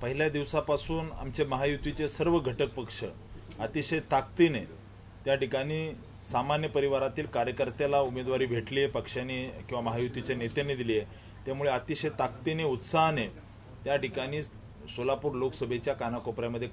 पहिल्या दिवसापासून आमचे महायुतीचे सर्व घटक पक्ष अतिशय ताकदीने त्या ठिकाणी सामान्य परिवारातील कार्यकर्त्याला उमेदवारी भेटली आहे, पक्षाने किंवा महायुतीच्या नेत्यांनी दिली आहे। त्यामुळे अतिशय ताकदीने उत्साहाने त्या ठिकाणी सोलापूर लोकसभेच्या कानाकोपऱ्यामध्ये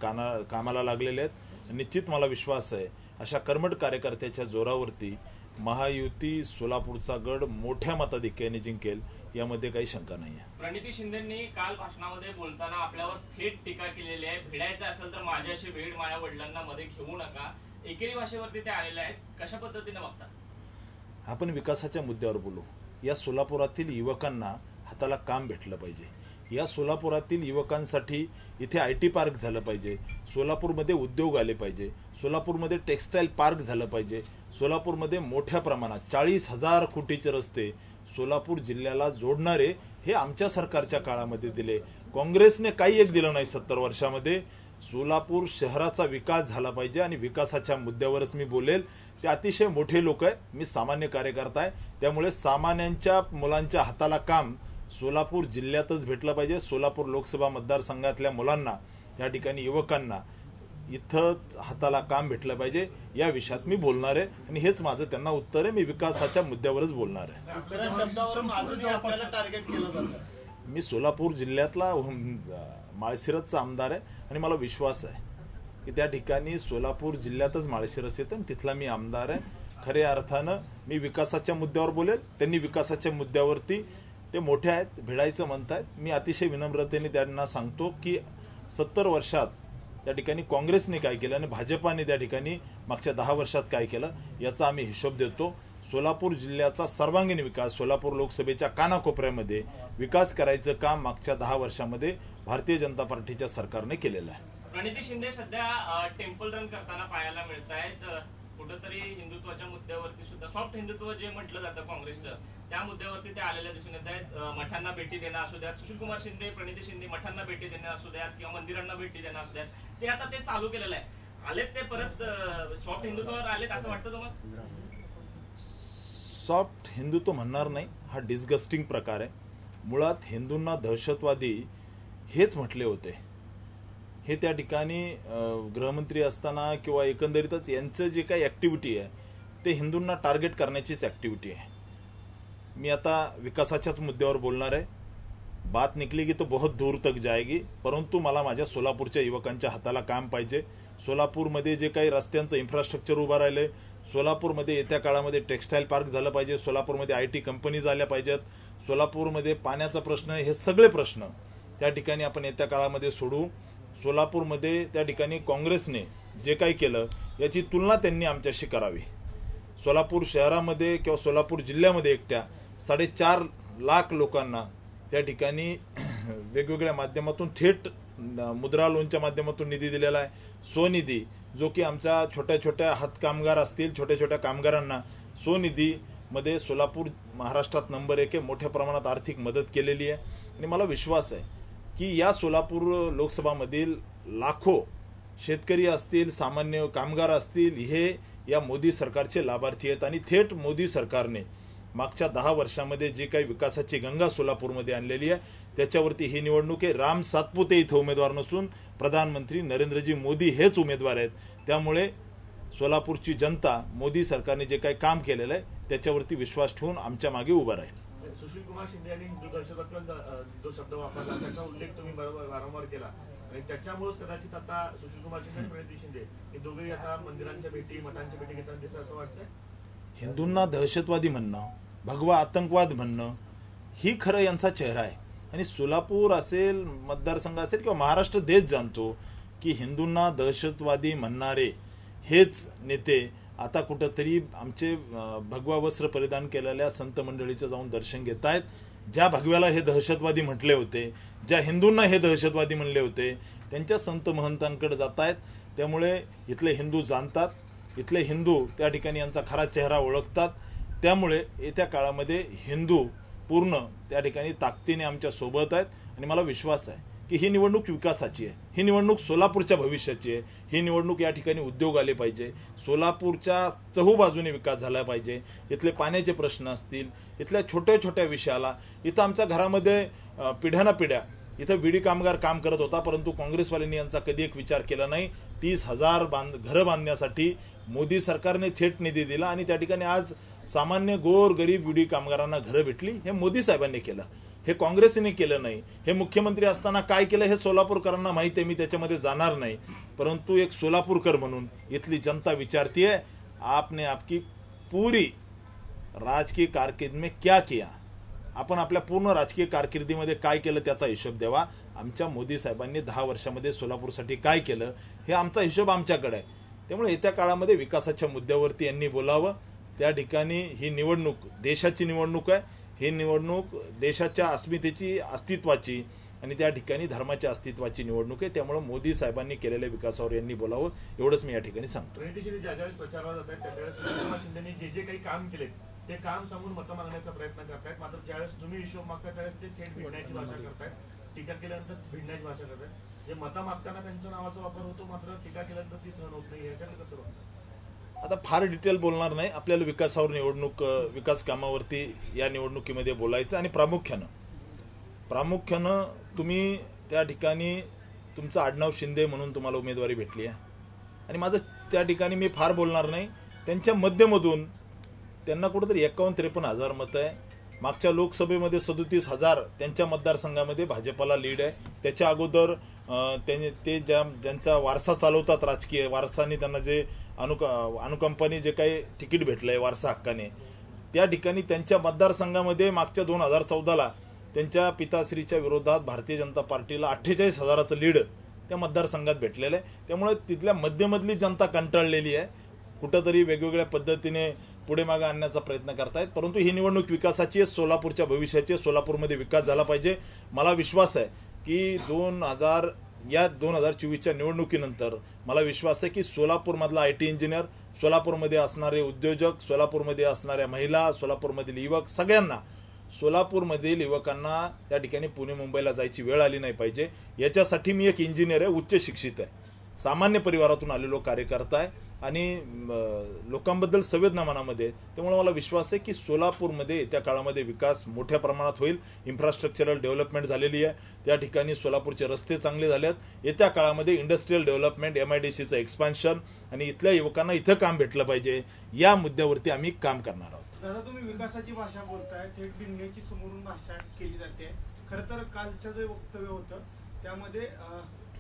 कामाला लागलेले आहेत। निश्चित मला विश्वास आहे अशा कर्मठ कार्यकर्त्याच्या जोरावरती महायुती सोलापूरचा गड मोठ्या मताधिक्याने जिंकेल, यामध्ये काही शंका नाही आहे। प्रणिती शिंदेंनी काल भाषणामध्ये बोलताना आपल्यावर थेट टीका केलेली आहे। भिडायचं असेल तर माझ्याशी भेड, माझ्या वडिलांना मध्ये घेऊ नका, एकेरी भाषेवरती ते आलेले आहेत। कशा पद्धतीने बघता? आपण विकासाच्या मुद्द्यावर बोलू। या सोलापुरातील युवकांना हाताला काम भेटलं पाहिजे। या सोलापुरातील युवकांसाठी इथे IT पार्क झालं पाहिजे, सोलापूरमध्ये उद्योग आले पाहिजे, सोलापूरमध्ये टेक्सटाईल पार्क झालं पाहिजे, सोलापूरमध्ये मोठ्या प्रमाणात 40,000 कोटीचे रस्ते सोलापूर जिल्ह्याला जोडणारे हे आमच्या सरकारच्या काळामध्ये दिले। काँग्रेसने काही एक दिलं नाही 70 वर्षामध्ये। सोलापूर शहराचा विकास झाला पाहिजे आणि विकासाच्या मुद्द्यावरच मी बोलेल। ते अतिशय मोठे लोक आहेत, मी सामान्य कार्यकर्ता आहे, त्यामुळे सामान्यांच्या मुलांच्या हाताला काम सोलापूर जिल्ह्यातच भेटलं पाहिजे। सोलापूर लोकसभा मतदारसंघातल्या मुलांना, त्या ठिकाणी युवकांना इथं हाताला काम भेटलं पाहिजे, या विषयात मी बोलणार आहे आणि हेच माझं त्यांना उत्तर आहे। मी विकासाच्या मुद्द्यावरच बोलणार आहे। मी सोलापूर जिल्ह्यातला माळशिरसचा आमदार आहे आणि मला विश्वास आहे की त्या ठिकाणी सोलापूर जिल्ह्यातच माळशिरस येतं आणि तिथला मी आमदार आहे। खऱ्या अर्थानं मी विकासाच्या मुद्द्यावर बोलेल, त्यांनी विकासाच्या मुद्द्यावरती ते मोठे आहेत, भिडायचं म्हणतायत। मी अतिशय विनम्रतेने त्यांना सांगतो की 70 वर्षात त्या ठिकाणी काँग्रेसने काय केलं आणि भाजपाने त्या ठिकाणी मागच्या 10 वर्षात काय केलं, याचा आम्ही हिशोब देतो। सोलापूर जिल्ह्याचा सर्वांगीण विकास, सोलापूर लोकसभेच्या कानाकोपऱ्यामध्ये विकास करायचं काम मागच्या 10 वर्षामध्ये भारतीय जनता पार्टीच्या सरकारने केलेलं आहे। प्रणिती शिंदे सध्या टेम्पल रन करताना पाहायला मिळत आहेत। कुठेतरी हिंदुत्वाच्या मुद्द्यावरती सुद्धा, सॉफ्ट हिंदुत्व जे म्हटलं जातं काँग्रेसचं, त्या मुद्द्यावरती ते आलेल्या दिसून येत आहेत। मठांना भेटी देणं असू द्यात, सुशीलकुमार शिंदे, प्रणिती शिंदे मठांना भेटी देणं असू द्यात किंवा मंदिरांना भेटी देणं असू द्यात, ते आता ते चालू केलेलं आहे। आलेत ते परत सॉफ्ट हिंदुत्वावर आलेत असं वाटतं तुम्हाला? सॉफ्ट हिंदुत्व म्हणणार नाही, हा डिस्गस्टिंग प्रकार आहे। मुळात हिंदूंना दहशतवादी हेच म्हटले होते। हे त्या ठिकाणी गृहमंत्री असताना किंवा एकंदरीतच यांचं जे काही ॲक्टिव्हिटी आहे ते हिंदूंना टार्गेट करण्याचीच ॲक्टिव्हिटी आहे। मी आता विकासाच्याच मुद्द्यावर बोलणार आहे। बात निकली की तो बहुत दूर तक जाएगी, परंतु मला माझ्या सोलापूरच्या युवकांच्या हाताला काम पाहिजे। सोलापूरमध्ये जे काही रस्त्यांचं इन्फ्रास्ट्रक्चर उभं राहिलं, सोलापूरमध्ये येत्या काळामध्ये टेक्सटाईल पार्क झालं पाहिजे, सोलापूरमध्ये IT कंपनीज आल्या पाहिजेत, सोलापूरमध्ये पाण्याचा प्रश्न, हे सगळे प्रश्न त्या ठिकाणी आपण येत्या काळामध्ये सोडवू। सोलापूरमध्ये त्या ठिकाणी काँग्रेसने जे काही केलं याची तुलना त्यांनी आमच्याशी करावी। सोलापूर शहरामध्ये किंवा सोलापूर जिल्ह्यामध्ये एकट्या 4.5 लाख लोकांना त्या ठिकाणी वेगवेगळ्या माध्यमातून थेट मुद्रा लोनच्या माध्यमातून निधी दिलेला आहे, स्वनिधी, जो की आमच्या छोट्या छोट्या हातकामगार असतील, छोट्या छोट्या कामगारांना स्वनिधीमध्ये सोलापूर महाराष्ट्रात नंबर 1 आहे। मोठ्या प्रमाणात आर्थिक मदत केलेली आहे आणि मला विश्वास आहे की या सोलापूर लोकसभामधील लाखो शेतकरी असतील, सामान्य कामगार असतील, हे या मोदी सरकारचे लाभार्थी आहेत आणि थेट मोदी सरकारने मागच्या 10 वर्षामध्ये जे काही विकासाची गंगा सोलापूरमध्ये आणलेली आहे त्याच्यावरती ही निवडणूक आहे। राम सातपुते इथं उमेदवार नसून प्रधानमंत्री नरेंद्रजी मोदी हेच उमेदवार आहेत। त्यामुळे सोलापूरची जनता मोदी सरकारने जे काही काम केलेलं आहे त्याच्यावरती विश्वास ठेवून आमच्या मागे उभं राहील। सुशीलकुमार शिंदे यांनी हिंदू दहशतवाद जो शब्द वापरला त्याचा उल्लेख तुम्ही वारंवार केला आणि त्याच्यामुळेच कदाचित आता सुशीलकुमार शिंदे आणि प्रणिती शिंदे हे दोघेही आता मंदिरांच्या भेटी, मठांच्या भेटी घेताना दिसतं असं वाटतंय? हिंदूंना दहशतवादी म्हणणं, भगवा आतंकवाद म्हणणं ही खरं यांचा चेहरा आहे आणि सोलापूर असेल, मतदारसंघ असेल किंवा महाराष्ट्र देश जाणतो की हिंदूंना दहशतवादी म्हणणारे हेच नेते आता कुठंतरी आमचे भगवा वस्त्र परिधान केलेल्या संत मंडळीचं जाऊन दर्शन घेत आहेत। ज्या भगव्याला हे दहशतवादी म्हटले होते, ज्या हिंदूंना हे दहशतवादी म्हणले होते, त्यांच्या संत महंतांकडे जात आहेत। त्यामुळे इथले हिंदू जाणतात, इथले हिंदू त्या ठिकाणी यांचा खरा चेहरा ओळखतात। त्यामुळे येत्या काळामध्ये हिंदू पूर्ण त्या ठिकाणी ताकदीने आमच्या सोबत आहेत आणि मला विश्वास आहे की ही निवडणूक विकासाची आहे, ही निवडणूक सोलापूरच्या भविष्याची आहे, ही निवडणूक या ठिकाणी उद्योग आले पाहिजे, सोलापूरच्या चहूबाजूने विकास झाला पाहिजे, इथले पाण्याचे प्रश्न असतील, इथल्या छोट्या छोट्या विषयाला, इथं आमच्या घरामध्ये पिढ्यानपिढ्या इथं विडी कामगार काम करत होता, परंतु काँग्रेसवाल्यांनी यांचा कधी एक विचार केला नाही. 30,000 घरं बांधण्यासाठी मोदी सरकारने थेट निधी दिला आणि त्या ठिकाणी आज सामान्य गोर गरीब विडी कामगारांना घरं भेटली. हे मोदी साहेबांनी केलं, हे काँग्रेसने केलं नाही. हे मुख्यमंत्री असताना काय केलं हे सोलापूरकरांना माहिती आहे, मी त्याच्यामध्ये जाणार नाही. परंतु एक सोलापूरकर म्हणून इथली जनता विचारतीये, आपने आपकी पूरी राजकीय कारकीर्द में क्या किया, आपण आपल्या पूर्ण राजकीय कारकिर्दीमध्ये काय केलं त्याचा हिशोब द्यावा. आमच्या मोदी साहेबांनी 10 वर्षामध्ये सोलापूरसाठी काय केलं हे आमचा हिशोब आमच्याकडे आहे. त्यामुळे येत्या काळामध्ये विकासाच्या मुद्द्यावरती यांनी बोलावं. त्या ठिकाणी ही निवडणूक देशाची निवडणूक आहे, ही निवडणूक देशाच्या अस्मितेची, अस्तित्वाची आणि त्या ठिकाणी धर्माच्या अस्तित्वाची निवडणूक आहे. त्यामुळे मोदी साहेबांनी केलेल्या विकासावर यांनी बोलावं, एवढंच मी या ठिकाणी सांगतो. ज्यावेळेस प्रचाराला जात आहेत त्यावेळेस सुशीलकुमार शिंदेनी जे काही काम केले ते काम सांगून मतं मागण्याचा प्रयत्न करतायत. मात्र ज्यावेळेस तुम्ही हिशोब मागता त्यावेळेस ते थेट भिडण्याची भाषा करतायत, टीका केल्यानंतर भिडण्याची भाषा करतायत. जे मतं मागताना त्यांच्या नावाचा वापर होतो, मात्र टीका केल्यानंतर ती सहन होत नाही. याच्याकडे कसं होतं? आता फार डिटेल बोलणार नाही. आपल्याला विकासावर विकास कामावरती या निवडणुकीमध्ये बोलायचं आणि प्रामुख्यानं तुम्ही त्या ठिकाणी तुमचं आडनाव शिंदे म्हणून तुम्हाला उमेदवारी भेटली आहे आणि माझं त्या ठिकाणी मी फार बोलणार नाही. त्यांच्या मध्यमधून त्यांना कुठेतरी 51-53 हजार मतं आहे. मागच्या लोकसभेमध्ये 37,000 त्यांच्या मतदारसंघामध्ये भाजपला लीड आहे. त्याच्या अगोदर ते ज्यांचा वारसा चालवतात, राजकीय वारसाने त्यांना जे अनुकंपाने जे काही तिकीट भेटलंय वारसा हक्काने, त्या ठिकाणी त्यांच्या मतदारसंघामध्ये मागच्या 2014ला त्यांच्या पिताश्रीच्या विरोधात भारतीय जनता पार्टीला 48,000चं लीड त्या मतदारसंघात भेटलेलं आहे. त्यामुळे तिथल्या मध्यमधली जनता कंटाळलेली आहे, कुठंतरी वेगवेगळ्या पद्धतीने पुढे मागे आणण्याचा प्रयत्न करतायत. परंतु ही निवडणूक विकासाची आहे, सोलापूरच्या भविष्याची. सोलापूरमध्ये विकास झाला पाहिजे. मला विश्वास आहे की 2024च्या निवडणुकीनंतर मला विश्वास आहे की सोलापूरमधला IT इंजिनियर, सोलापूरमध्ये असणारे उद्योजक, सोलापूरमध्ये असणाऱ्या महिला, सोलापूरमधील युवक, सगळ्यांना, सोलापूरमधील युवकांना त्या ठिकाणी पुणे मुंबईला जायची वेळ आली नाही पाहिजे. याच्यासाठी मी एक इंजिनियर आहे, उच्च शिक्षित आहे, सामान्य परिवारातून आलेलो कार्यकर्ता आहे आणि लोकांबद्दल संवेदना मनामध्ये. त्यामुळे मला विश्वास आहे की सोलापूरमध्ये येत्या काळामध्ये विकास मोठ्या प्रमाणात होईल. इन्फ्रास्ट्रक्चरल डेव्हलपमेंट झालेली आहे, त्या ठिकाणी सोलापूरचे रस्ते चांगले झाले आहेत. येत्या काळामध्ये इंडस्ट्रियल डेव्हलपमेंट, MIDCचं एक्सपान्शन आणि इथल्या युवकांना इथं काम भेटलं पाहिजे, या मुद्द्यावरती आम्ही काम करणार आहोत. दादा, तुम्ही विकासाची भाषा बोलताय, थेट भिडण्याची समोरून भाषा केली जाते. खरं तर कालचं जे वक्तव्य होतं त्यामध्ये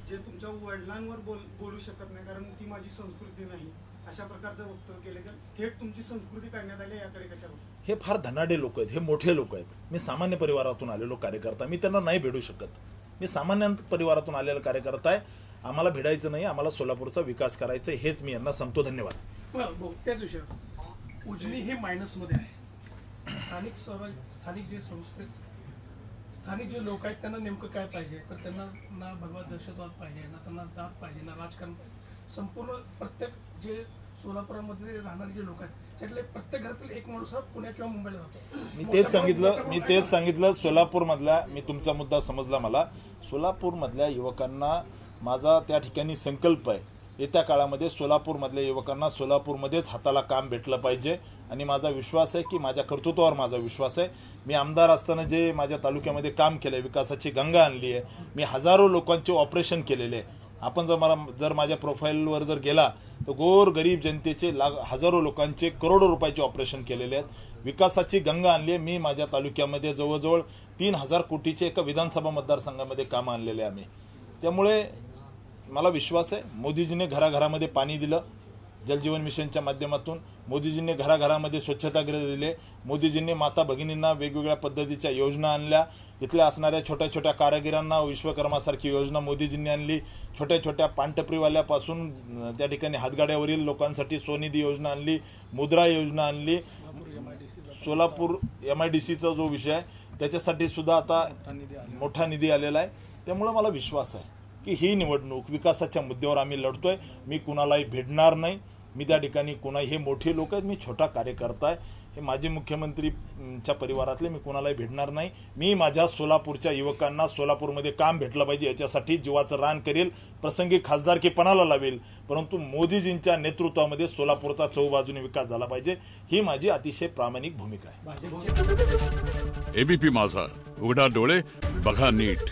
जे तुमच्या वडिलांवर बोलू शकत नाही कारण ती माझी संस्कृती नाही, अशा प्रकारचं वक्तव्य केलं तर थेट तुमची संस्कृती काढण्यात आली, याकडे कशा? हे फार धनाढ्य लोक आहेत, हे मोठे लोक आहेत. मी सामान्य परिवारातून आलेलो कार्यकर्ता, मी त्यांना नाही भेटू शकत. मी सामान्य परिवारातून आलेला कार्यकर्ता आहे. आम्हाला भेटायचं नाही, आम्हाला सोलापूरचा विकास करायचा, हेच मी यांना सांगतो. धन्यवाद. त्याच विषयावर उजनी हे मायनसमध्ये आहे. स्थानिक जे संस्थेत स्थानिक जे लोक आहेत त्यांना नेमकं काय पाहिजे, तर त्यांना ना भगवा दहशतवाद पाहिजे, ना त्यांना जात पाहिजे, ना राजकारण पाहिजे. संपूर्ण प्रत्येक जे सोलापुरामध्ये राहणारे जे लोक आहेत त्यातले प्रत्येक घरातील एक माणूस हा पुण्या किंवा मुंबईला जातो. मी तेच सांगितलं सोलापूरमधल्या, मी तुमचा मुद्दा समजला मला. सोलापूरमधल्या युवकांना माझा त्या ठिकाणी संकल्प आहे, येत्या काळामध्ये सोलापूरमधल्या युवकांना सोलापूरमध्येच हाताला काम भेटलं पाहिजे आणि माझा विश्वास आहे की माझ्या कर्तृत्वावर माझा विश्वास आहे. मी आमदार असताना जे माझ्या तालुक्यामध्ये काम केलं आहे, विकासाची गंगा आणली आहे, मी हजारो लोकांचे ऑपरेशन केलेले आहे. आपण जर माझ्या प्रोफाईलवर जर गेला तर गोर गरीब जनतेचे हजारो लोकांचे करोडो रुपयाचे ऑपरेशन केलेले आहेत. विकासाची गंगा आणली आहे. मी माझ्या तालुक्यामध्ये जवळजवळ 3,000 कोटीचे एका विधानसभा मतदारसंघामध्ये कामं आणलेले आम्ही. त्यामुळे मला विश्वास आहे, मोदीजीने घराघरामध्ये पाणी दिलं जलजीवन मिशनच्या माध्यमातून, मोदीजींनी घराघरामध्ये स्वच्छतागृह दिले, मोदीजींनी माता भगिनींना वेगवेगळ्या पद्धतीच्या योजना आणल्या, इथल्या असणाऱ्या छोट्या छोट्या कारागिरांना विश्वकर्मासारखी योजना मोदीजींनी आणली, छोट्या छोट्या पानटपरीवाल्यापासून त्या ठिकाणी हातगाड्यावरील लोकांसाठी स्वनिधी योजना आणली, मुद्रा योजना आणली. सोलापूर MIDCचा जो विषय आहे त्याच्यासाठी सुद्धा आता मोठा निधी आलेला आहे. त्यामुळे मला विश्वास आहे की ही निवडणूक विकासाच्या मुद्द्यावर आम्ही लढतोय. मी कुणालाही भेटणार नाही. मी त्या ठिकाणी हे मोठे लोक आहेत, मी छोटा कार्यकर्ता आहे. हे माजी मुख्यमंत्रीच्या परिवारातले, मी कुणालाही भेटणार नाही. मी माझ्या सोलापूरच्या युवकांना सोलापूरमध्ये काम भेटलं पाहिजे याच्यासाठी जीवाचं रान करेल, प्रसंगी खासदारकी पणाला लावेल, परंतु मोदीजींच्या नेतृत्वामध्ये सोलापूरचा चौबाजूने विकास झाला पाहिजे, ही माझी अतिशय प्रामाणिक भूमिका आहे. ABP माझा, उघडा डोळे बघा नीट.